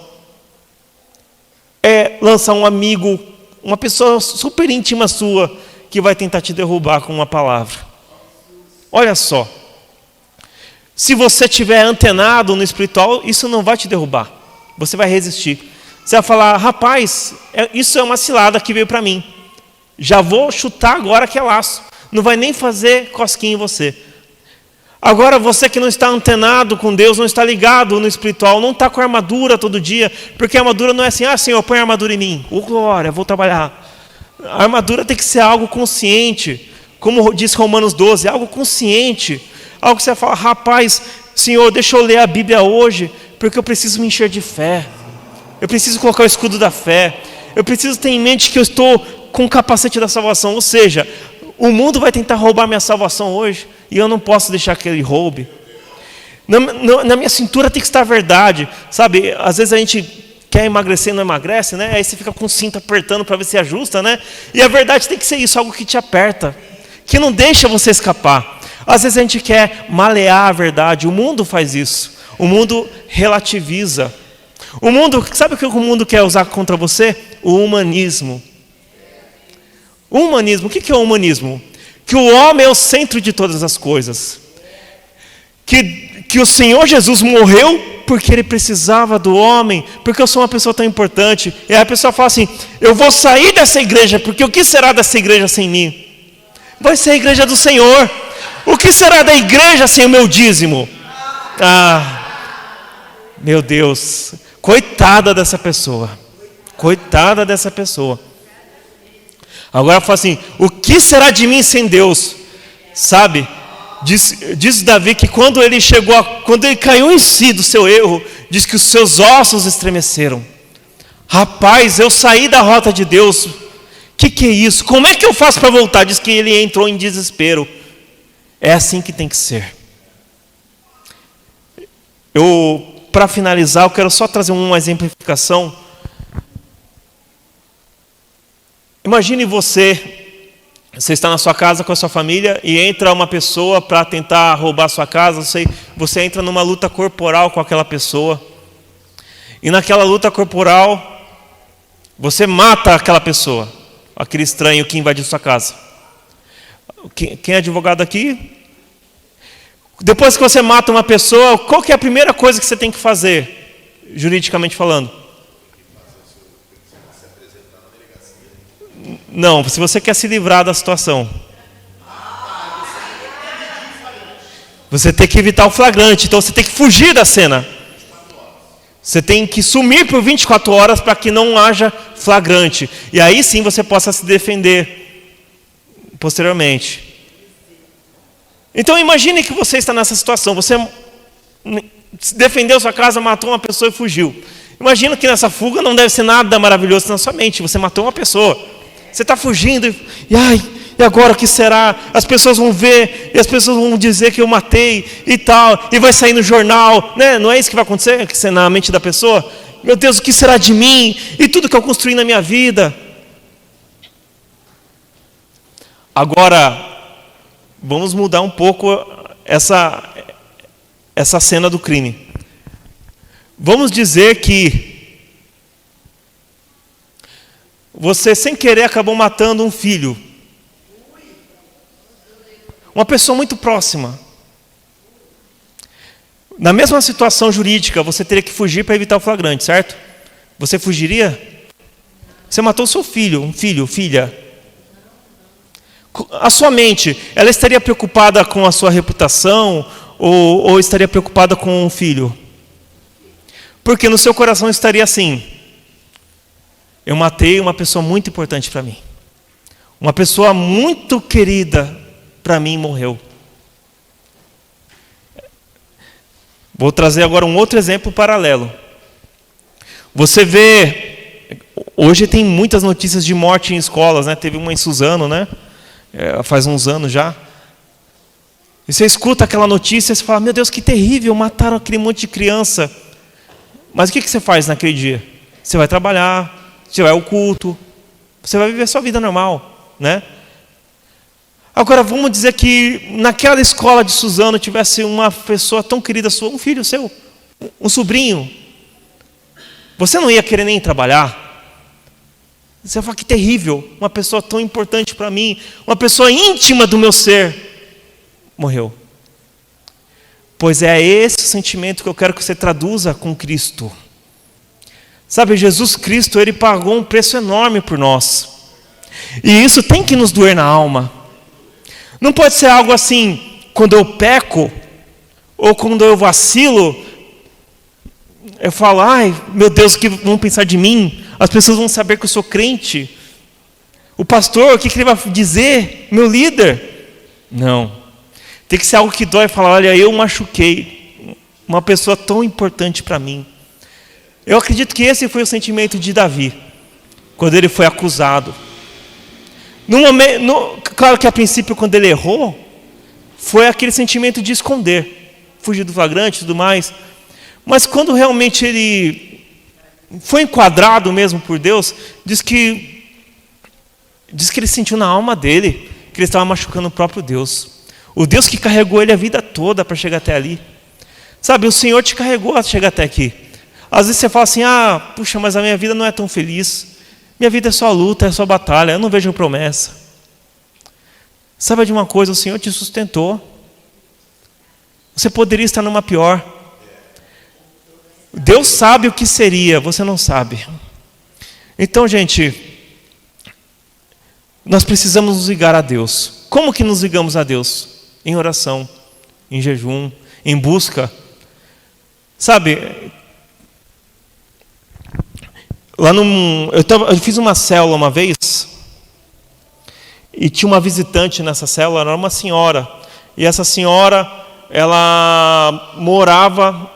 é lançar um amigo, uma pessoa super íntima sua, que vai tentar te derrubar com uma palavra. Olha só, se você estiver antenado no espiritual, isso não vai te derrubar, você vai resistir. Você vai falar, rapaz, isso é uma cilada que veio para mim. Já vou chutar agora que é laço. Não vai nem fazer cosquinha em você. Agora você que não está antenado com Deus, não está ligado no espiritual, não está com a armadura todo dia, porque a armadura não é assim, Senhor, põe a armadura em mim. Glória, vou trabalhar. A armadura tem que ser algo consciente. Como diz Romanos 12, algo consciente. Algo que você vai falar, rapaz, Senhor, deixa eu ler a Bíblia hoje, porque eu preciso me encher de fé. Eu preciso colocar o escudo da fé. Eu preciso ter em mente que eu estou com o capacete da salvação. Ou seja, o mundo vai tentar roubar minha salvação hoje, e eu não posso deixar que ele roube. Na minha cintura tem que estar a verdade. Sabe, às vezes a gente quer emagrecer e não emagrece, né? Aí você fica com o cinto apertando para ver se ajusta, né? E a verdade tem que ser isso, algo que te aperta, que não deixa você escapar. Às vezes a gente quer malear a verdade, o mundo faz isso. O mundo relativiza. O mundo, sabe o que o mundo quer usar contra você? O humanismo. O humanismo, o que é o humanismo? Que o homem é o centro de todas as coisas. Que o Senhor Jesus morreu porque Ele precisava do homem, porque eu sou uma pessoa tão importante. E aí a pessoa fala assim, eu vou sair dessa igreja, porque o que será dessa igreja sem mim? Vai ser a igreja do Senhor. O que será da igreja sem o meu dízimo? Meu Deus, coitada dessa pessoa. Coitada dessa pessoa. Agora fala assim, o que será de mim sem Deus? Sabe? Diz Davi que quando ele caiu em si do seu erro, diz que os seus ossos estremeceram. Rapaz, eu saí da rota de Deus. Que é isso? Como é que eu faço para voltar? Diz que ele entrou em desespero. É assim que tem que ser. Para finalizar, eu quero só trazer uma exemplificação. Imagine você está na sua casa com a sua família e entra uma pessoa para tentar roubar a sua casa. Você entra numa luta corporal com aquela pessoa. E naquela luta corporal, você mata aquela pessoa, aquele estranho que invadiu sua casa. Quem é advogado aqui? Depois que você mata uma pessoa, qual que é a primeira coisa que você tem que fazer, juridicamente falando? Não, se você quer se livrar da situação. Você tem que evitar o flagrante, então você tem que fugir da cena. Você tem que sumir por 24 horas para que não haja flagrante. E aí sim você possa se defender posteriormente. Então imagine que você está nessa situação. Você defendeu sua casa, matou uma pessoa e fugiu. Imagina que nessa fuga não deve ser nada maravilhoso na sua mente. Você matou uma pessoa. Você está fugindo e agora o que será? As pessoas vão ver e as pessoas vão dizer que eu matei e tal. E vai sair no jornal, né? Não é isso que vai acontecer que na mente da pessoa? Meu Deus, o que será de mim? E tudo que eu construí na minha vida. Agora, vamos mudar um pouco essa cena do crime. Vamos dizer que você, sem querer, acabou matando um filho. Uma pessoa muito próxima. Na mesma situação jurídica, você teria que fugir para evitar o flagrante, certo? Você fugiria? Você matou seu filho, filha. A sua mente, ela estaria preocupada com a sua reputação ou estaria preocupada com o filho? Porque no seu coração estaria assim: eu matei uma pessoa muito importante para mim. Uma pessoa muito querida para mim morreu. Vou trazer agora um outro exemplo paralelo. Você vê, hoje tem muitas notícias de morte em escolas, né? Teve uma em Suzano, né? Faz uns anos já. E você escuta aquela notícia e você fala, meu Deus, que terrível, mataram aquele monte de criança. Mas o que você faz naquele dia? Você vai trabalhar, você vai ao culto, você vai viver sua vida normal, né? Agora vamos dizer que naquela escola de Suzano tivesse uma pessoa tão querida sua, um filho seu, um sobrinho. Você não ia querer nem trabalhar. Você vai falar, que terrível, uma pessoa tão importante para mim, uma pessoa íntima do meu ser, morreu. Pois é esse o sentimento que eu quero que você traduza com Cristo. Sabe, Jesus Cristo, Ele pagou um preço enorme por nós. E isso tem que nos doer na alma. Não pode ser algo assim, quando eu peco, ou quando eu vacilo, eu falo, ai, meu Deus, o que vão pensar de mim? As pessoas vão saber que eu sou crente. O pastor, o que ele vai dizer? Meu líder? Não. Tem que ser algo que dói e falar, olha, eu machuquei uma pessoa tão importante para mim. Eu acredito que esse foi o sentimento de Davi, quando ele foi acusado. Claro que a princípio, quando ele errou, foi aquele sentimento de esconder, fugir do flagrante e tudo mais. Mas quando realmente ele foi enquadrado mesmo por Deus, diz que ele sentiu na alma dele que ele estava machucando o próprio Deus. O Deus que carregou ele a vida toda para chegar até ali. Sabe, o Senhor te carregou a chegar até aqui. Às vezes você fala assim, puxa, mas a minha vida não é tão feliz. Minha vida é só luta, é só batalha, eu não vejo promessa. Sabe de uma coisa, o Senhor te sustentou. Você poderia estar numa pior. Deus sabe o que seria, você não sabe. Então, gente, nós precisamos nos ligar a Deus. Como que nos ligamos a Deus? Em oração, em jejum, em busca. Sabe, eu fiz uma célula uma vez, e tinha uma visitante nessa célula, era uma senhora. E essa senhora, ela morava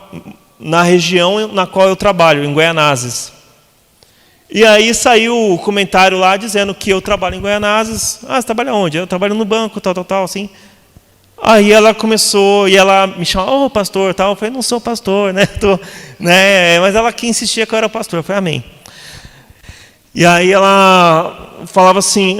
na região na qual eu trabalho, em Goianazes. E aí saiu o comentário lá dizendo que eu trabalho em Goianazes. Você trabalha onde? Eu trabalho no banco, tal, assim. Aí ela começou, e ela me chamou, pastor, tal. Eu falei, não sou pastor, né? Mas ela que insistia que eu era pastor. Eu falei, amém. E aí ela falava assim,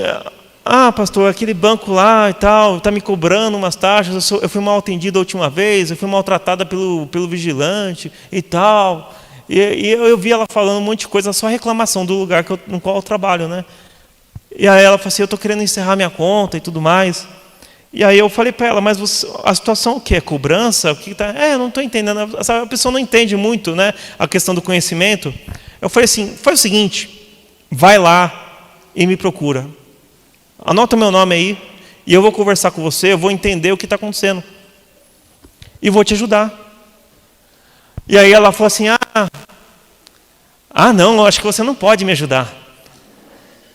pastor, aquele banco lá e tal, está me cobrando umas taxas, eu fui mal atendida a última vez, eu fui maltratada pelo vigilante e tal. E eu vi ela falando um monte de coisa, só reclamação do lugar no qual eu trabalho, né? E aí ela falou assim, eu estou querendo encerrar minha conta e tudo mais. E aí eu falei para ela, mas a situação o que? É cobrança? O que tá? Eu não estou entendendo. A pessoa não entende muito, né, a questão do conhecimento. Eu falei assim, faz o seguinte, vai lá e me procura. Anota meu nome aí, e eu vou conversar com você, eu vou entender o que está acontecendo. E vou te ajudar. E aí ela falou assim, não, eu acho que você não pode me ajudar.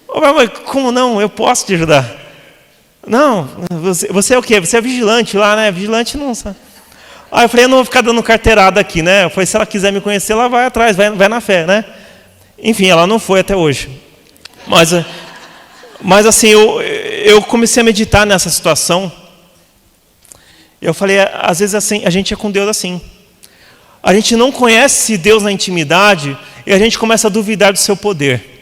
Mas como não? Eu posso te ajudar. Não, você é o quê? Você é vigilante lá, né? Vigilante não sabe. Aí eu falei, eu não vou ficar dando carteirada aqui, né? Eu falei, se ela quiser me conhecer, ela vai atrás, vai na fé, né? Enfim, ela não foi até hoje. Mas assim, eu comecei a meditar nessa situação. Eu falei, às vezes assim, a gente é com Deus assim. A gente não conhece Deus na intimidade e a gente começa a duvidar do seu poder.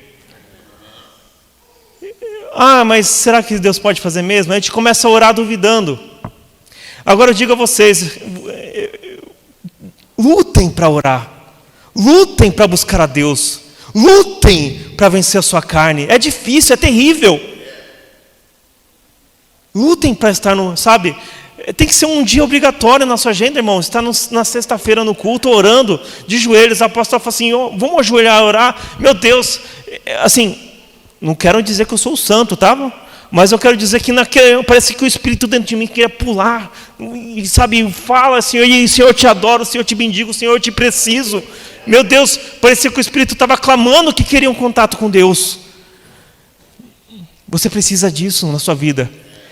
Mas será que Deus pode fazer mesmo? A gente começa a orar duvidando. Agora eu digo a vocês, lutem para orar. Lutem para buscar a Deus. Lutem para vencer a sua carne. É difícil, é terrível. Lutem para estar sabe? Tem que ser um dia obrigatório na sua agenda, irmão. Estar na sexta-feira no culto, orando, de joelhos. A apóstola fala assim, vamos ajoelhar e orar. Meu Deus, assim, não quero dizer que eu sou o santo, tá? Mas eu quero dizer que parece que o Espírito dentro de mim quer pular. E sabe, fala, Senhor, Senhor, eu te adoro, Senhor, eu te bendigo, Senhor, eu te preciso. Meu Deus, parecia que o Espírito estava clamando que queria um contato com Deus. Você precisa disso na sua vida.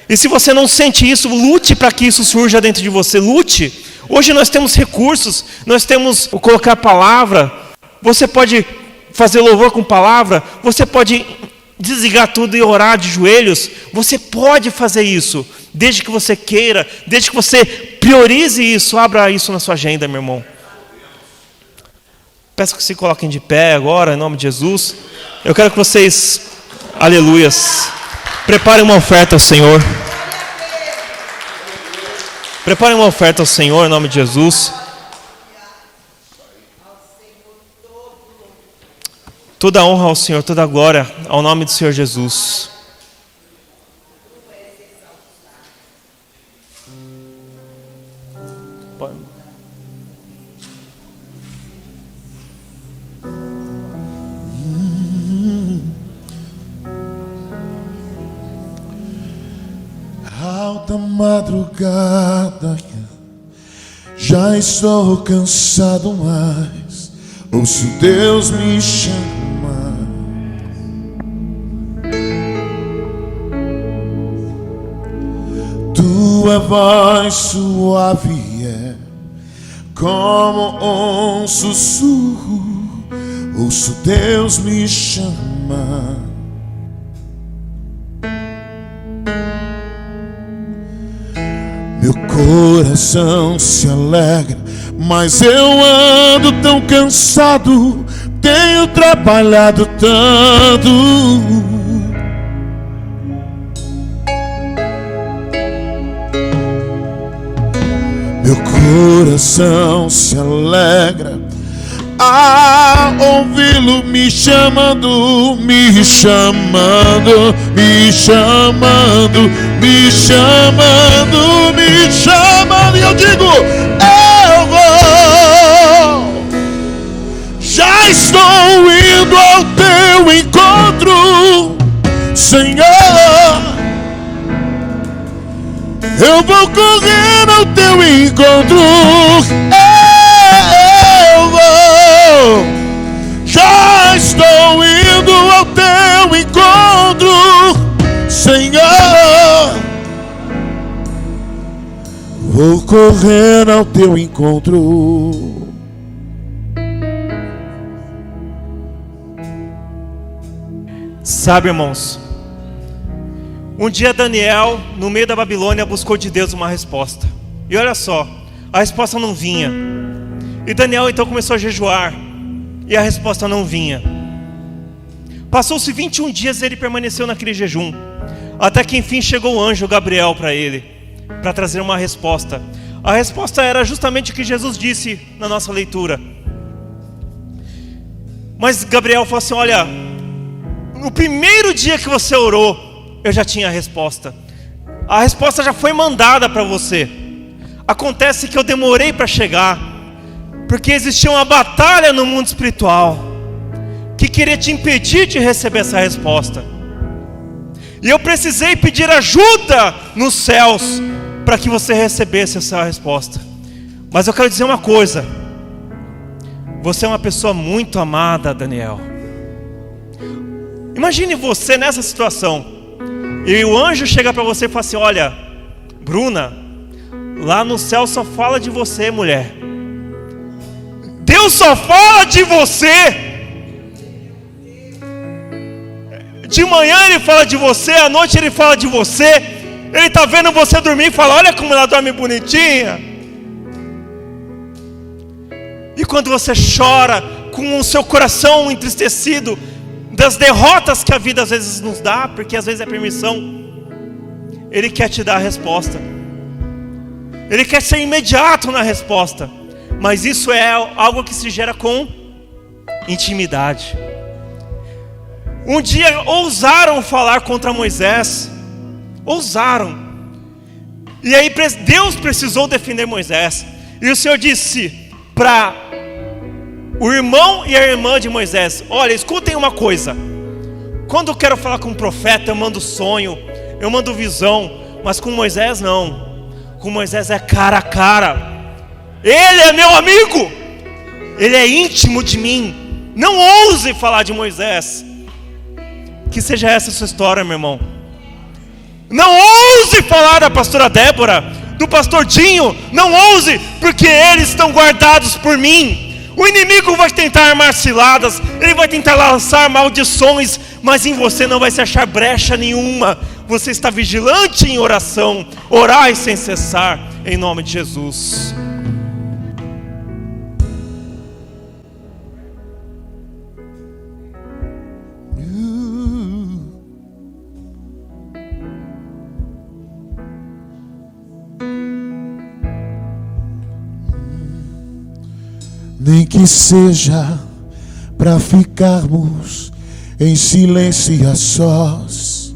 E se você não sente isso, lute para que isso surja dentro de você. Lute. Hoje nós temos recursos, nós temos colocar a palavra. Você pode fazer louvor com palavra. Você pode desligar tudo e orar de joelhos. Você pode fazer isso, desde que você queira, desde que você priorize isso. Abra isso na sua agenda, meu irmão. Peço que se coloquem de pé agora, em nome de Jesus. Eu quero que vocês, aleluias, preparem uma oferta ao Senhor. Preparem uma oferta ao Senhor, em nome de Jesus. Toda a honra ao Senhor, toda a glória ao nome do Senhor Jesus. Alta madrugada, já estou cansado, mas ouço Deus me chamar. Tua voz suave é como um sussurro, ouço Deus me chamar. Meu coração se alegra, mas eu ando tão cansado tenho trabalhado tanto. Meu coração se alegra a ouvi-lo me chamando, me chamando, me chamando, me chamando, me chamando. E eu digo, eu vou. Já estou indo ao teu encontro, Senhor. Eu vou correr ao teu encontro. Eu vou. Já estou indo ao teu encontro, Senhor. Vou correr ao teu encontro. Sabe, irmãos, um dia Daniel, no meio da Babilônia, buscou de Deus uma resposta. E olha só, a resposta não vinha. E Daniel então começou a jejuar, e a resposta não vinha. Passou-se 21 dias e ele permaneceu naquele jejum, até que enfim chegou o anjo Gabriel para ele, para trazer uma resposta. A resposta era justamente o que Jesus disse na nossa leitura. Mas Gabriel falou assim, olha, no primeiro dia que você orou, eu já tinha a resposta. A resposta já foi mandada para você. Acontece que eu demorei para chegar, porque existia uma batalha no mundo espiritual que queria te impedir de receber essa resposta. E eu precisei pedir ajuda nos céus para que você recebesse essa resposta. Mas eu quero dizer uma coisa: você é uma pessoa muito amada, Daniel. Imagine você nessa situação, e o anjo chega para você e fala assim, olha, Bruna, lá no céu só fala de você, mulher. Deus só fala de você. De manhã ele fala de você, à noite ele fala de você. Ele está vendo você dormir e fala, olha como ela dorme bonitinha. E quando você chora com o seu coração entristecido das derrotas que a vida às vezes nos dá, porque às vezes é permissão, Ele quer te dar a resposta. Ele quer ser imediato na resposta. Mas isso é algo que se gera com intimidade. Um dia ousaram falar contra Moisés. Ousaram. E aí Deus precisou defender Moisés. E o Senhor disse para o irmão e a irmã de Moisés, olha, escutem uma coisa. Quando eu quero falar com um profeta, eu mando sonho, eu mando visão. Mas com Moisés não. Com Moisés é cara a cara. Ele é meu amigo. Ele é íntimo de mim. Não ouse falar de Moisés. Que seja essa a sua história, meu irmão. Não ouse falar da pastora Débora, do pastor Dinho. Não ouse, porque eles estão guardados por mim. O inimigo vai tentar armar ciladas, ele vai tentar lançar maldições, mas em você não vai se achar brecha nenhuma. Você está vigilante em oração. Orai sem cessar, em nome de Jesus. Nem que seja para ficarmos em silêncio e a sós,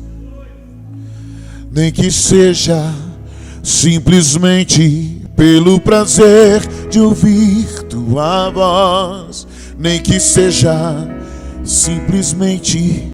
nem que seja simplesmente pelo prazer de ouvir tua voz, nem que seja simplesmente